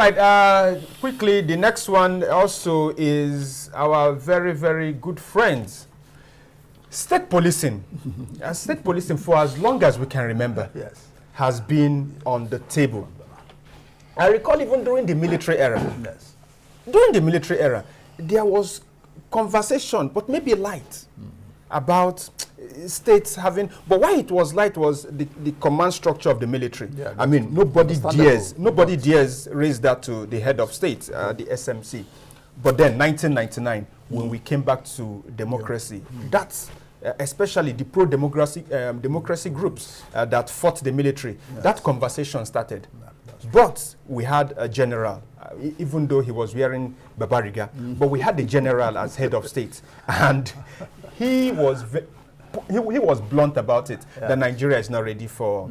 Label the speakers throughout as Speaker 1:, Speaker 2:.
Speaker 1: Right, quickly, the next one also is our very, very good friends. State policing. State policing, for as long as we can remember,
Speaker 2: yes,
Speaker 1: has been on the table. I recall even during the military era.
Speaker 2: yes.
Speaker 1: During the military era, there was conversation, but maybe light, about states having, but why it was light was the command structure of the military. Yeah, I mean, nobody dares raise that to the head of state, the SMC. But then 1999, when we came back to democracy, that's especially the pro-democracy groups that fought the military, that conversation started. But we had a general, even though he was wearing Babariga, but we had the general as head of state, and he was blunt about it, that Nigeria is not ready for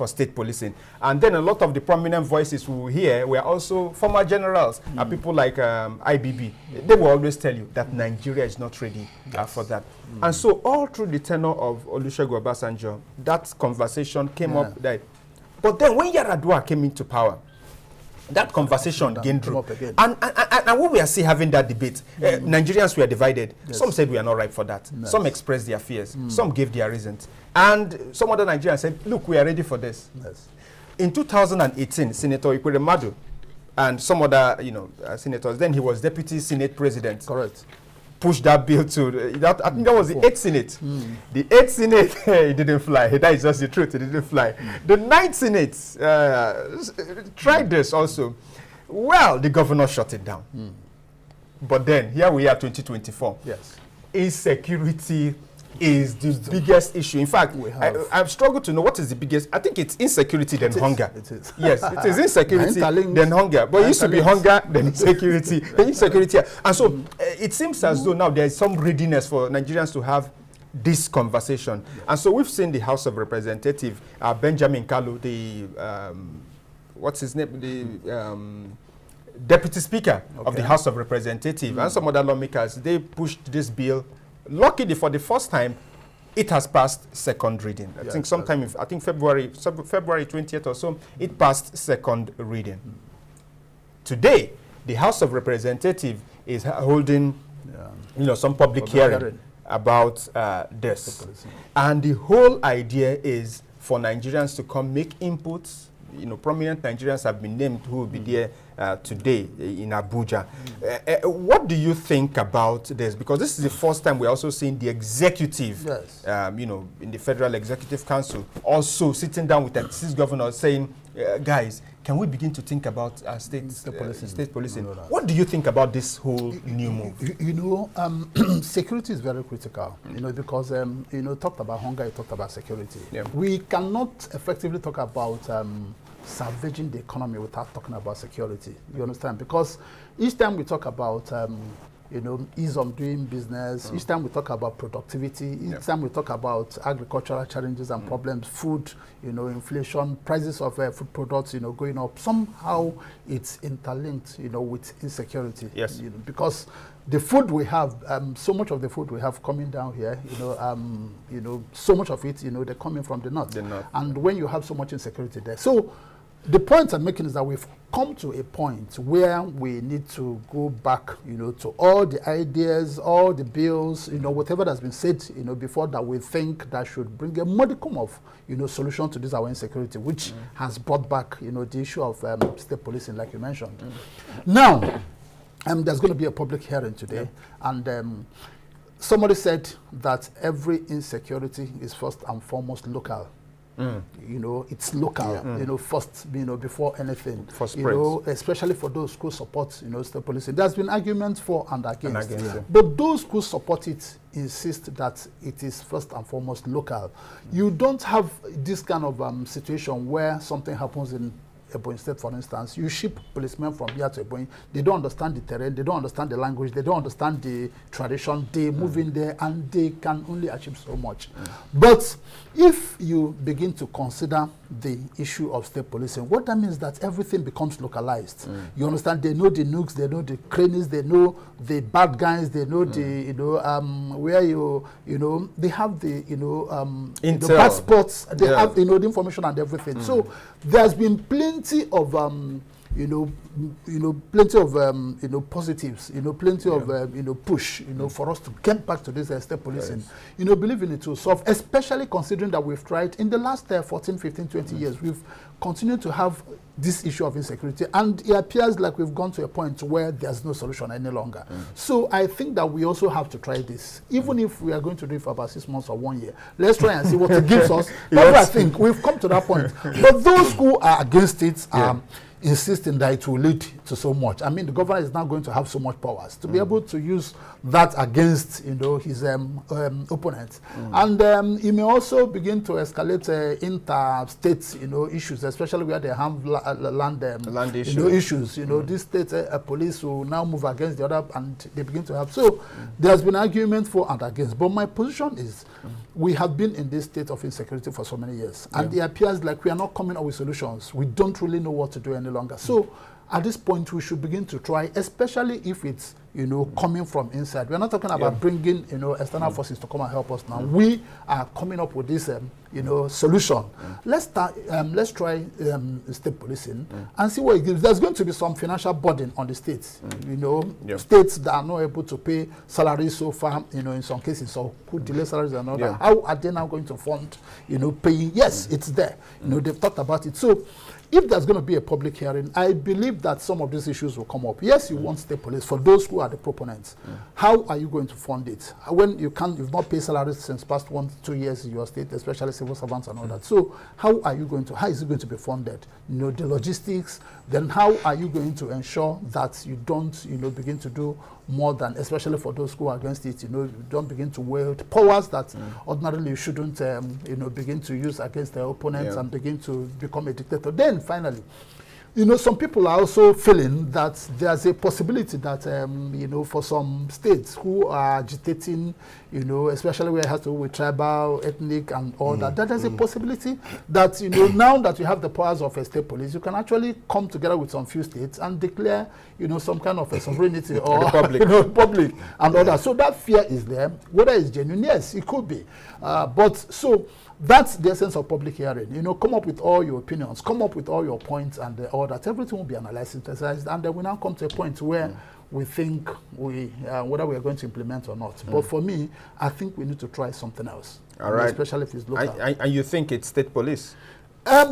Speaker 1: state policing. And then a lot of the prominent voices we hear were also former generals, people like IBB. They will always tell you that Nigeria is not ready for that. And so all through the tenure of Olusegun Obasanjo, that conversation came up. But then when Yar'Adua came into power, that conversation gained room. And when we are still having that debate, Nigerians were divided. Yes. Some said we are not ripe for that. Yes. Some expressed their fears. Some gave their reasons. And some other Nigerians said, look, we are ready for this. Yes. In 2018, Senator Ikweremadu and some other senators, then he was deputy Senate president. Correct. Pushed that bill to, I think that was the 8th Senate. The 8th Senate, it didn't fly. That is just the truth, it didn't fly. The 9th Senate tried this also. Well, the governor shut it down. But then, here we are, 2024. Yes. Insecurity is the biggest issue. In fact, I've struggled to know what is the biggest. I think it's insecurity then hunger. It is. Yes, it is insecurity then hunger. But it used to be hunger, then insecurity, then insecurity. And so it seems as though now there is some readiness for Nigerians to have this conversation. And so we've seen the House of Representatives, Benjamin Kalu, the, what's his name? The Deputy Speaker of the House of Representatives, and some other lawmakers, they pushed this bill. Luckily, for the first time, it has passed second reading. I think sometime, I think February 20th or so, it passed second reading. Today, the House of Representatives is holding, some public hearing about this. And the whole idea is for Nigerians to come make inputs. Prominent Nigerians have been named who will be there today in Abuja. What do you think about this? Because this is the first time we're also seeing the executive, in the Federal Executive Council, also sitting down with the six governors saying, guys, can we begin to think about state policing? What do you think about this whole new move?
Speaker 2: Security is very critical, because, talked about hunger, you talked about security. Yeah. We cannot effectively talk about salvaging the economy without talking about security. You understand? Because each time we talk about ease of doing business, each time we talk about productivity, each time we talk about agricultural challenges and problems, food, inflation, prices of food products, going up, somehow it's interlinked, with insecurity. Yes. Because the food we have, so much of the food we have coming down here, so much of it, they're coming from the north. And when you have so much insecurity there. So the point I'm making is that we've come to a point where we need to go back, to all the ideas, all the bills, whatever that's been said, before that we think that should bring a modicum of, solution to this our insecurity, which has brought back, the issue of state policing, like you mentioned. Now, there's going to be a public hearing today, and somebody said that every insecurity is first and foremost local. It's local, first, before anything, especially for those who support, state policing. There's been arguments for and against. But those who support it insist that it is first and foremost local. You don't have this kind of situation where something happens in Ebonyi State, for instance. You ship policemen from here to Ebonyi. They don't understand the terrain, they don't understand the language, they don't understand the tradition. They move in there and they can only achieve so much. But if you begin to consider the issue of state policing, what that means is that everything becomes localized. You understand? They know the nooks, they know the crannies, they know the bad guys, they know the where they have the the passports, they have the information and everything. So there's been plenty of plenty of positives, plenty of push, for us to get back to this state policing. Yes. Believing it will solve, especially considering that we've tried in the last 14, 15, 20 years, we've continued to have this issue of insecurity, and it appears like we've gone to a point where there's no solution any longer. So I think that we also have to try this, even if we are going to do it for about 6 months or 1 year. Let's try and see what it gives us. That's what I think. We've come to that point. But those who are against it insisting that it will lead to so much. I mean, the governor is now going to have so much powers to be able to use that against, his opponents. And he may also begin to escalate interstate, issues, especially where they have land issues. This state police will now move against the other, and they begin to have. So there's been argument for and against. But my position is, we have been in this state of insecurity for so many years, and it appears like we are not coming up with solutions. We don't really know what to do any longer. So at this point, we should begin to try, especially if it's coming from inside. We're not talking about bringing external forces to come and help us now. We are coming up with this solution. Let's try state policing and see what it gives. There's going to be some financial burden on the states. States that are not able to pay salaries so far, in some cases, or could delay salaries and all that. How are they now going to fund paying? Yes, it's there. They've talked about it. So if there's going to be a public hearing, I believe that some of these issues will come up. Yes, you want state police for those who are the proponents. How are you going to fund it? When you've not paid salaries since past 1 to 2 years in your state, especially civil servants and all that. So how is it going to be funded? The logistics. Then how are you going to ensure that you don't, begin to do more than, especially for those who are against it, you don't begin to wield powers that ordinarily you shouldn't, begin to use against their opponents and begin to become a dictator. Then finally, some people are also feeling that there's a possibility that, for some states who are agitating, especially where it has to do with tribal, ethnic, and all that there's a possibility that, now that you have the powers of a state police, you can actually come together with some few states and declare, some kind of a sovereignty or republic and all that. So that fear is there. Whether it's genuine, yes, it could be. That's the essence of public hearing. Come up with all your opinions, come up with all your points and all that. Everything will be analyzed, synthesized, and then we now come to a point where we think whether we are going to implement or not. But for me, I think we need to try something else. All right. Especially if it's local.
Speaker 1: And you think it's state police?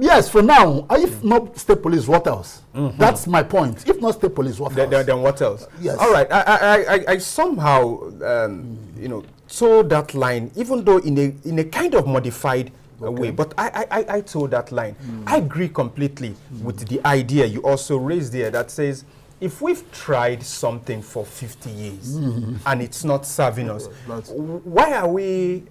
Speaker 2: Yes, for now. If not state police, what else? That's my point. If not state police, what else?
Speaker 1: Then what else?
Speaker 2: Yes.
Speaker 1: All right. I somehow, told that line, even though in a kind of modified way, but I told that line. I agree completely with the idea you also raised there that says, if we've tried something for 50 years and it's not serving us, why are we...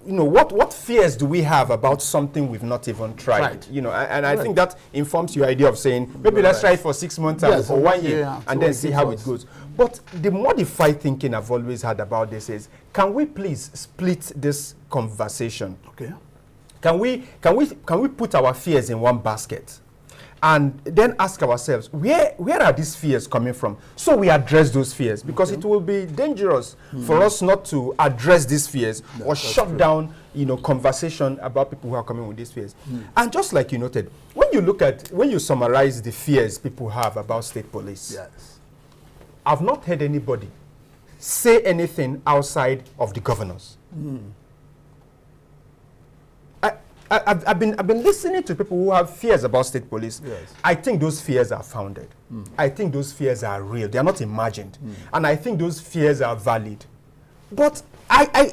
Speaker 1: what fears do we have about something we've not even tried? I think that informs your idea of saying, maybe let's try it for 6 months or 1 year and then see how it goes. But the modified thinking I've always had about this is, can we please split this conversation?
Speaker 2: Okay.
Speaker 1: Can we put our fears in one basket? And then ask ourselves, where are these fears coming from? So we address those fears, because it will be dangerous for us not to address these fears or shut down, conversation about people who are coming with these fears. And just like you noted, when you summarize the fears people have about state police, I've not heard anybody say anything outside of the governors. I've been listening to people who have fears about state police. I think those fears are founded. I think those fears are real. They are not imagined. And I think those fears are valid. But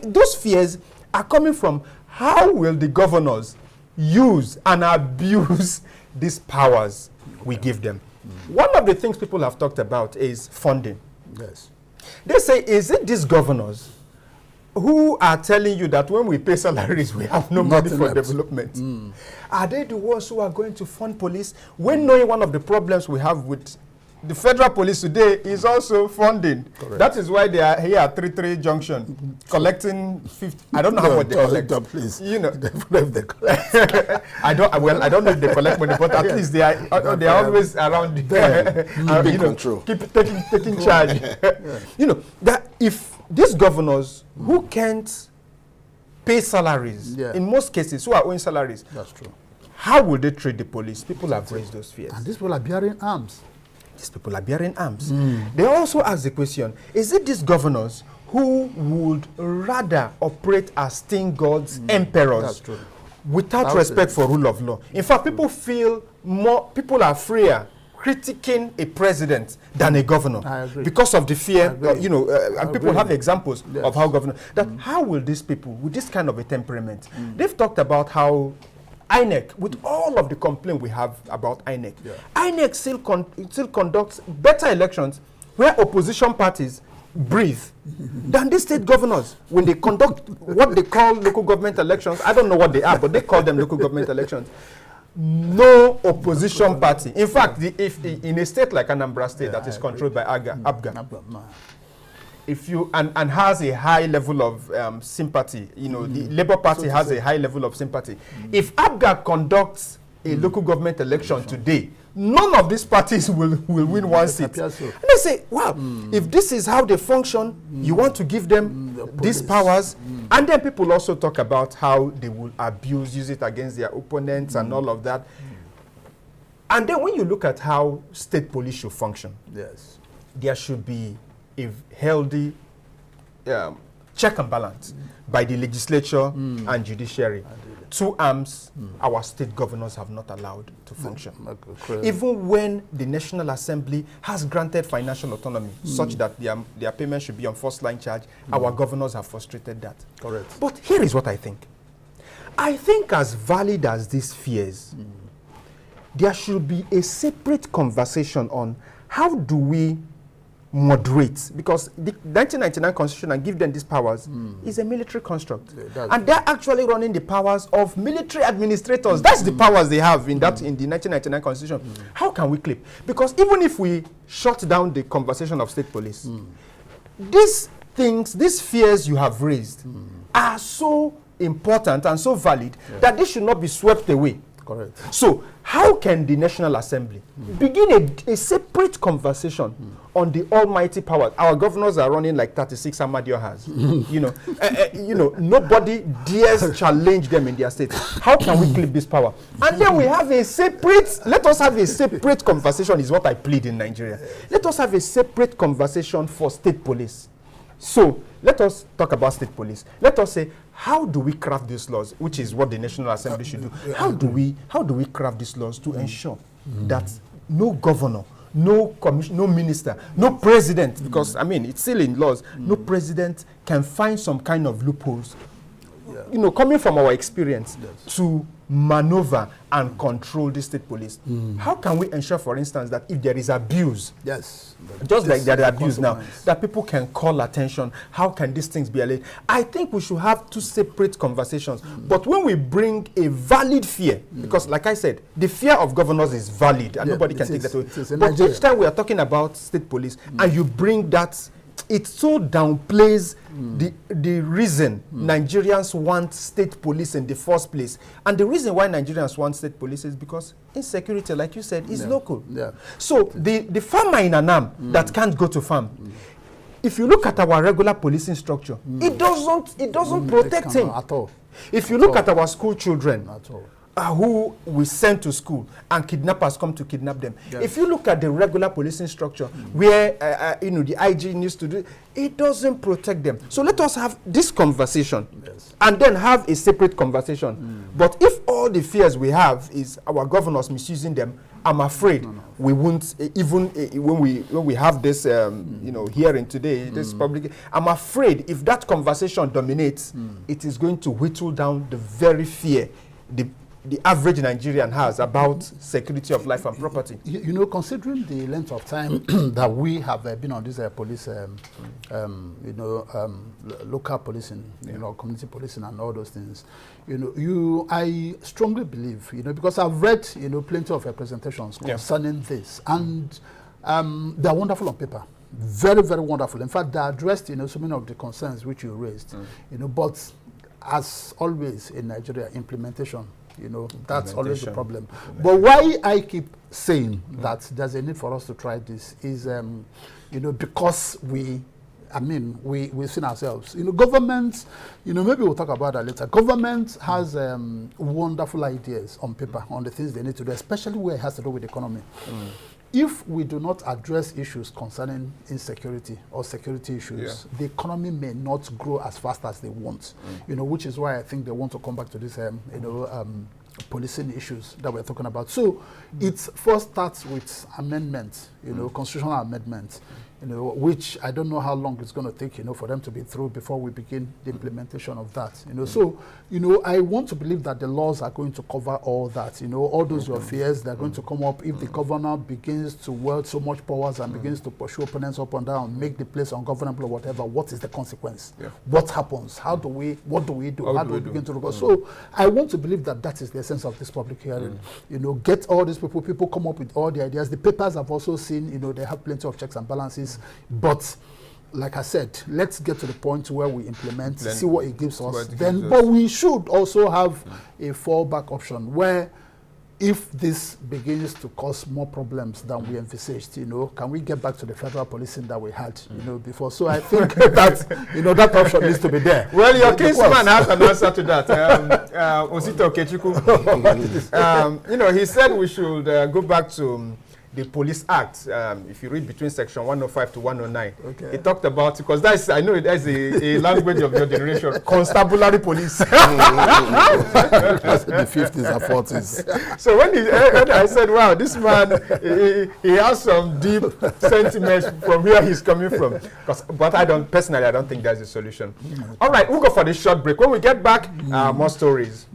Speaker 1: those fears are coming from, how will the governors use and abuse these powers we give them? One of the things people have talked about is funding. They say, is it these governors who are telling you that when we pay salaries, we have no money for development? Are they the ones who are going to fund police? When knowing one of the problems we have with the federal police today is also funding. That is why they are here at 33 Junction collecting 50. I don't know how much they collect.
Speaker 2: Please.
Speaker 1: I don't know if they collect money, but at least they are always around there.
Speaker 2: Control.
Speaker 1: Keep taking charge. That if these governors who can't pay salaries, in most cases, who are owing salaries,
Speaker 2: that's true.
Speaker 1: how will they treat the police? People have raised those fears.
Speaker 2: And these people are bearing arms.
Speaker 1: These people are bearing arms. They also ask the question, is it these governors who would rather operate as sting gods, emperors, without respect for rule of law? In fact, people are freer critiquing a president than a governor because of the fear, and people have examples of how governors, how will these people, with this kind of a temperament, they've talked about how INEC, with all of the complaint we have about INEC, INEC still conducts better elections where opposition parties breathe than these state governors when they conduct what they call local government elections. I don't know what they are, but they call them local government elections. No opposition party. In fact, if in a state like Anambra State that is controlled by Abga, if you and has a high level of sympathy, the Labour Party has a high level of sympathy. If Abga conducts a local government election today, none of these parties will win one seat. And they say, wow, if this is how they function, you want to give them these powers. And then people also talk about how they will use it against their opponents and all of that. And then when you look at how state police should function, there should be a healthy check and balance by the legislature and judiciary. Two arms our state governors have not allowed to function. Even when the National Assembly has granted financial autonomy such that their payment should be on first line charge, our governors have frustrated that.
Speaker 2: Correct.
Speaker 1: But here is what I think. I think as valid as these fears, there should be a separate conversation on how do we moderate, because the 1999 Constitution and give them these powers is a military construct, and they're actually running the powers of military administrators. That's the powers they have in the 1999 Constitution. How can we clip? Because even if we shut down the conversation of state police, these things, these fears you have raised are so important and so valid that they should not be swept away.
Speaker 2: Correct.
Speaker 1: So how can the National Assembly begin a separate conversation on the almighty power? Our governors are running like 36 Ahmadiyya has. Nobody dares challenge them in their state. How can we clip this power? And then we have a separate, let us have a separate conversation is what I plead in Nigeria. Let us have a separate conversation for state police. So let us talk about state police. Let us say, how do we craft these laws, which is what the National Assembly should do? How do we craft these laws to ensure that no governor, no commission, no minister, no president, because I mean it's still in laws, no president can find some kind of loopholes, coming from our experience, to maneuver and control the state police. How can we ensure, for instance, that if there is abuse, just like there are abuse now, that people can call attention? How can these things be allayed? I think we should have two separate conversations. But when we bring a valid fear, because like I said, the fear of governors is valid and nobody can take that away. But each time we are talking about state police and you bring that, it so downplays the reason Nigerians want state police in the first place. And the reason why Nigerians want state police is because insecurity, like you said, is local. So the farmer in Anam that can't go to farm, if you look at our regular policing structure, it doesn't protect him
Speaker 2: at all.
Speaker 1: If you look at our school children, who we send to school and kidnappers come to kidnap them. If you look at the regular policing structure where the IG needs to do, it doesn't protect them. So let us have this conversation and then have a separate conversation. But if all the fears we have is our governors misusing them, I'm afraid we won't even when we have this hearing today, this public. I'm afraid if that conversation dominates, it is going to whittle down the very fear the average Nigerian has about security of life and property.
Speaker 2: Considering the length of time that we have been on this police, local policing, community policing and all those things, I strongly believe, because I've read, plenty of presentations concerning this, and they're wonderful on paper. Very, very wonderful. In fact, they addressed, so many of the concerns which you raised, but as always in Nigeria, implementation, that's always the problem. But why I keep saying that there's a need for us to try this is, because we I mean, we've seen ourselves. Government, maybe we'll talk about that later. Government has wonderful ideas on paper on the things they need to do, especially where it has to do with the economy. If we do not address issues concerning insecurity or security issues, the economy may not grow as fast as they want. Which is why I think they want to come back to this, policing issues that we're talking about. So it first starts with amendment, constitutional amendment, which I don't know how long it's going to take, for them to be through before we begin the implementation of that. So, I want to believe that the laws are going to cover all that. All those your fears that are going to come up if the governor begins to wield so much powers and begins to pursue opponents up and down, make the place ungovernable or whatever. What is the consequence? What happens? What do we do? How do we begin to record? So I want to believe that that is the essence of this public hearing. Get all these people come up with all the ideas. The papers I've also seen, they have plenty of checks and balances. But like I said, let's get to the point where we implement, see what it gives us. But we should also have a fallback option where if this begins to cause more problems than we envisaged, can we get back to the federal policing that we had, before? So I think that, that option needs to be there.
Speaker 1: Well, your kinsman has an answer to that. Osito Okechukwu. He said we should go back to the Police Act. If you read between section 105 to 109, it talked about, because that's, I know that's a language of your generation, constabulary police.
Speaker 2: The 50s and 40s.
Speaker 1: So when I said, wow, this man, he has some deep sentiments from where he's coming from. But I don't think that's a solution. All right, we'll go for this short break. When we get back, more stories.